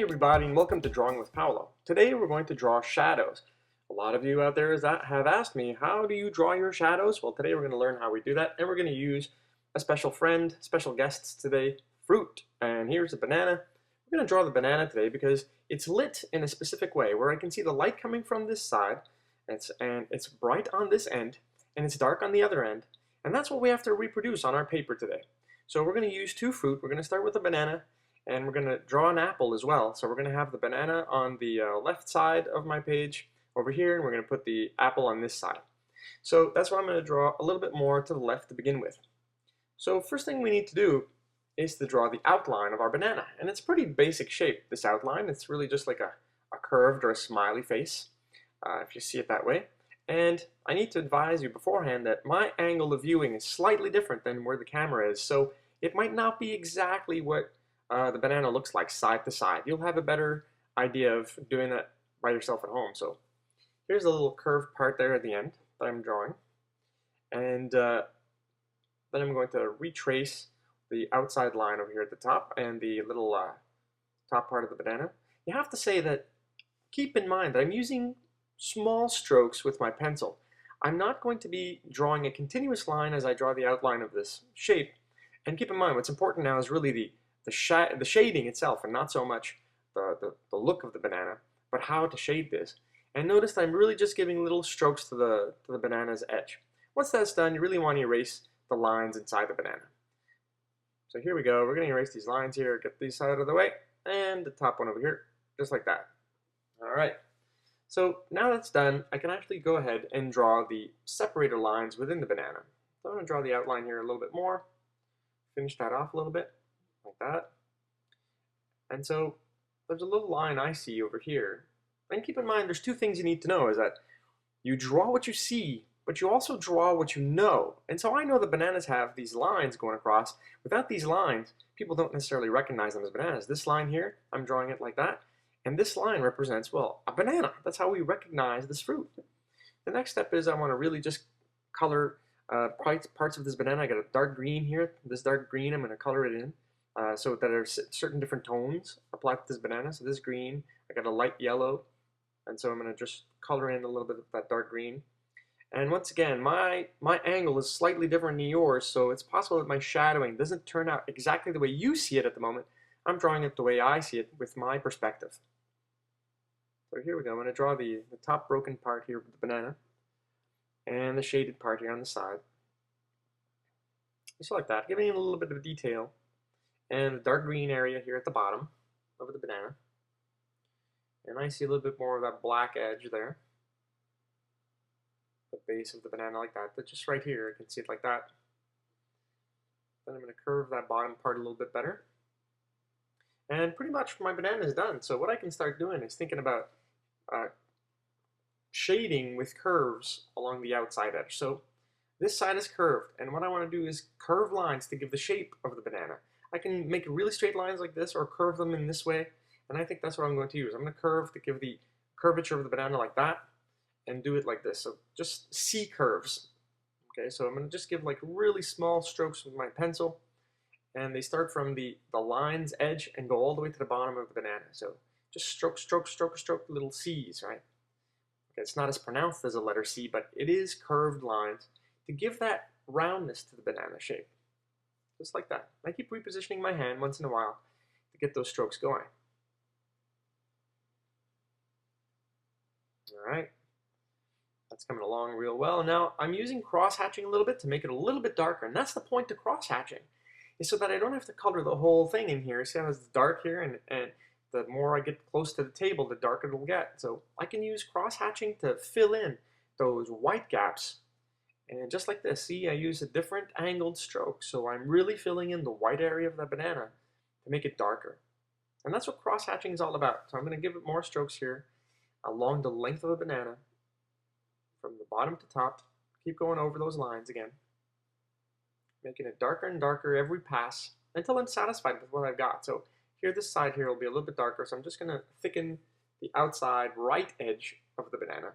Hey everybody, and welcome to Drawing with Paolo. Today we're going to draw shadows. A lot of you out there have asked me, how do you draw your shadows? Well, today we're going to learn how we do that, and we're going to use a special friend, special guests today, fruit. And here's a banana. We're going to draw the banana today because it's lit in a specific way, where I can see the light coming from this side, and it's bright on this end, and it's dark on the other end, and that's what we have to reproduce on our paper today. So we're going to use two fruit. We're going to start with the banana, and we're going to draw an apple as well. So we're going to have the banana on the left side of my page over here, and we're going to put the apple on this side. So that's why I'm going to draw a little bit more to the left to begin with. So first thing we need to do is to draw the outline of our banana. And it's a pretty basic shape, this outline. It's really just like a curved or a smiley face, if you see it that way. And I need to advise you beforehand that my angle of viewing is slightly different than where the camera is. So it might not be exactly what the banana looks like side to side. You'll have a better idea of doing that by yourself at home. So here's a little curved part there at the end that I'm drawing. And then I'm going to retrace the outside line over here at the top and the little top part of the banana. You have to say that, keep in mind that I'm using small strokes with my pencil. I'm not going to be drawing a continuous line as I draw the outline of this shape. And keep in mind, what's important now is really the shading itself, and not so much the look of the banana, but how to shade this. And notice that I'm really just giving little strokes to the banana's edge. Once that's done, you really want to erase the lines inside the banana. So here we go. We're going to erase these lines here, get these out of the way, and the top one over here, just like that. All right. So now that's done, I can actually go ahead and draw the separator lines within the banana. So I'm going to draw the outline here a little bit more, finish that off a little bit, like that. And so there's a little line I see over here. And keep in mind, there's two things you need to know, is that you draw what you see, but you also draw what you know. And so I know the bananas have these lines going across. Without these lines, people don't necessarily recognize them as bananas. This line here, I'm drawing it like that. And this line represents, well, a banana. That's how we recognize this fruit. The next step is I want to really just color parts of this banana. I got a dark green here. This dark green, I'm going to color it in so that there are certain different tones applied to this banana. So this green, I got a light yellow, and so I'm going to just color in a little bit of that dark green. And once again, my angle is slightly different than yours, so it's possible that my shadowing doesn't turn out exactly the way you see it at the moment. I'm drawing it the way I see it with my perspective. So here we go. I'm going to draw the top broken part here with the banana and the shaded part here on the side. Just like that, giving it a little bit of detail. And the dark green area here at the bottom of the banana. And I see a little bit more of that black edge there. The base of the banana like that. But just right here, I can see it like that. Then I'm going to curve that bottom part a little bit better. And pretty much my banana is done. So what I can start doing is thinking about shading with curves along the outside edge. So this side is curved, and what I want to do is curve lines to give the shape of the banana. I can make really straight lines like this or curve them in this way, and I think that's what I'm going to use. I'm going to curve to give the curvature of the banana like that and do it like this. So just C curves. Okay, so I'm going to just give like really small strokes with my pencil, and they start from the line's edge and go all the way to the bottom of the banana. So just stroke, stroke, stroke, stroke, little C's, right? Okay, it's not as pronounced as a letter C, but it is curved lines to give that roundness to the banana shape. Just like that. I keep repositioning my hand once in a while to get those strokes going. All right. That's coming along real well. Now, I'm using cross-hatching a little bit to make it a little bit darker, and that's the point to cross-hatching, is so that I don't have to color the whole thing in here. See how it's dark here, and the more I get close to the table, the darker it'll get. So I can use cross-hatching to fill in those white gaps. And just like this, see, I use a different angled stroke. So I'm really filling in the white area of the banana to make it darker. And that's what cross-hatching is all about. So I'm going to give it more strokes here along the length of the banana from the bottom to top. Keep going over those lines again, making it darker and darker every pass until I'm satisfied with what I've got. So here, this side here will be a little bit darker, so I'm just going to thicken the outside right edge of the banana,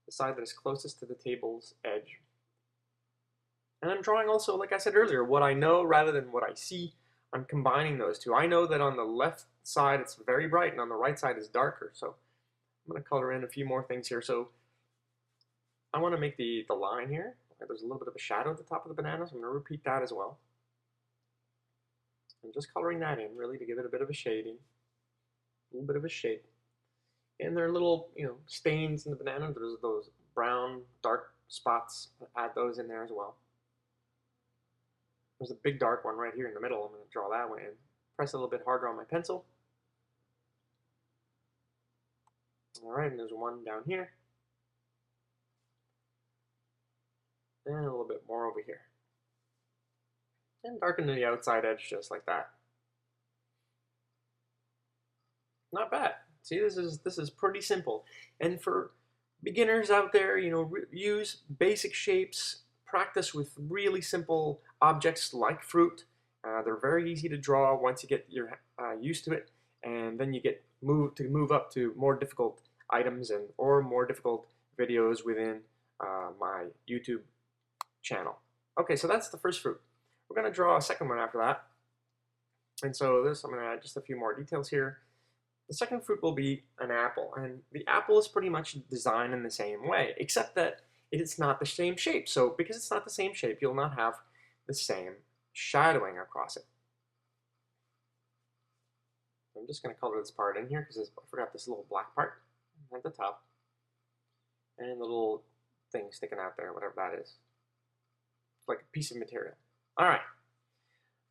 the side that is closest to the table's edge. And I'm drawing also, like I said earlier, what I know rather than what I see I'm combining those two. I know that on the left side it's very bright and on the right side is darker. So I'm going to color in a few more things here. So I want to make the line here. There's a little bit of a shadow at the top of the banana, so I'm going to repeat that as well. I'm just coloring that in really to give it a bit of a shading, a little bit of a shape. And there are little, stains in the banana. There's those brown, dark spots. Add those in there as well. There's a big dark one right here in the middle. I'm going to draw that one in. Press a little bit harder on my pencil. All right, and there's one down here. And a little bit more over here. And darken the outside edge just like that. Not bad. See, this is pretty simple. And for beginners out there, use basic shapes, practice with really simple objects like fruit. They're very easy to draw once you get used to it, and then you get move up to more difficult items or more difficult videos within my YouTube channel. Okay, so that's the first fruit. We're going to draw a second one after that. And so I'm going to add just a few more details here. The second fruit will be an apple, and the apple is pretty much designed in the same way, except that it's not the same shape. So because it's not the same shape, you'll not have the same shadowing across it. I'm just going to color this part in here because I forgot this little black part at the top, and the little thing sticking out there, whatever that is. It's like a piece of material. All right,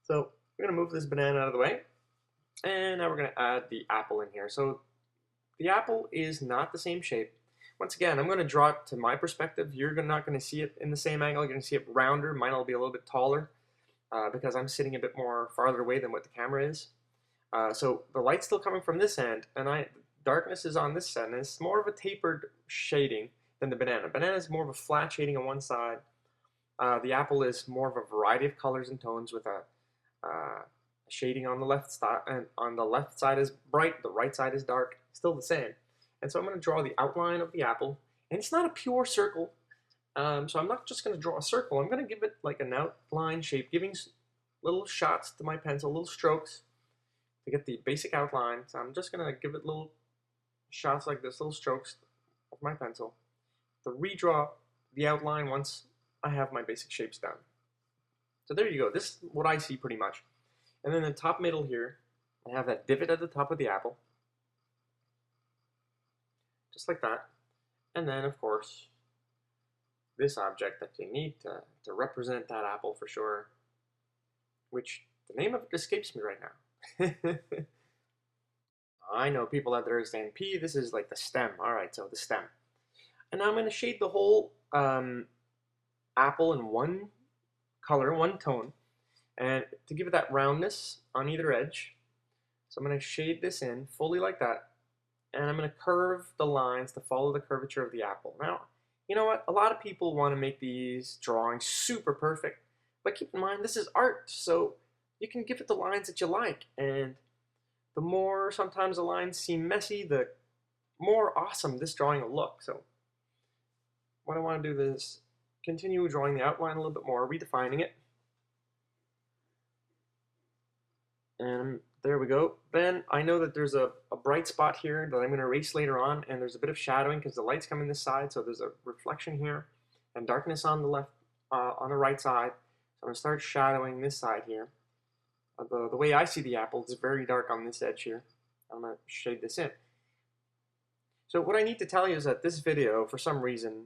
so we're going to move this banana out of the way, and now we're going to add the apple in here. So the apple is not the same shape. Once again, I'm going to draw it to my perspective. You're not going to see it in the same angle. You're going to see it rounder. Mine will be a little bit taller because I'm sitting a bit more farther away than what the camera is. So the light's still coming from this end, and darkness is on this end. And it's more of a tapered shading than the banana. Banana is more of a flat shading on one side. The apple is more of a variety of colors and tones with a shading on the left side, and on the left side is bright, the right side is dark, still the same. And so I'm going to draw the outline of the apple, and it's not a pure circle, so I'm not just going to draw a circle. I'm going to give it like an outline shape, giving little shots to my pencil, little strokes to get the basic outline. So I'm just going to give it little shots like this, little strokes of my pencil to redraw the outline once I have my basic shapes done. So there you go. This is what I see pretty much. And then the top middle here, I have that divot at the top of the apple. Just like that. And then, of course, this object that you need to represent that apple for sure, which the name of it escapes me right now. I know people out there are saying, P, this is like the stem. All right, so the stem. And now I'm going to shade the whole apple in one color, one tone, and to give it that roundness on either edge. So I'm going to shade this in fully like that, and I'm going to curve the lines to follow the curvature of the apple. Now, you know what? A lot of people want to make these drawings super perfect, but keep in mind this is art, so you can give it the lines that you like, and the more sometimes the lines seem messy, the more awesome this drawing will look. So what I want to do is continue drawing the outline a little bit more, redefining it. And there we go. Then I know that there's a bright spot here that I'm going to erase later on, and there's a bit of shadowing because the light's coming this side, so there's a reflection here and darkness on the left, on the right side. So I'm going to start shadowing this side here. The way I see the apple is very dark on this edge here. I'm going to shade this in. So what I need to tell you is that this video, for some reason,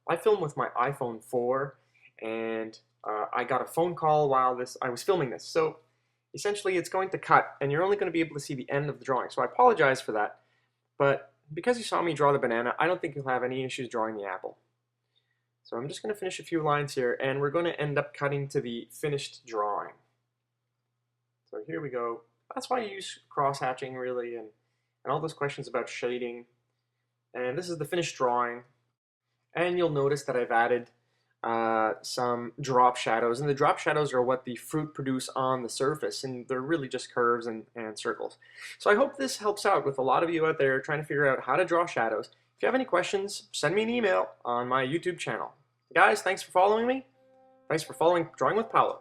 I filmed with my iPhone 4, and I got a phone call while I was filming this. So essentially it's going to cut, and you're only going to be able to see the end of the drawing. So I apologize for that, but because you saw me draw the banana, I don't think you'll have any issues drawing the apple. So I'm just going to finish a few lines here, and we're going to end up cutting to the finished drawing. So here we go. That's why I use cross-hatching, really, and all those questions about shading. And this is the finished drawing. And you'll notice that I've added some drop shadows, and the drop shadows are what the fruit produce on the surface, and they're really just curves and circles. So I hope this helps out with a lot of you out there trying to figure out how to draw shadows. If you have any questions, send me an email on my YouTube channel. Guys, thanks for following me. Thanks for following Drawing with Paolo.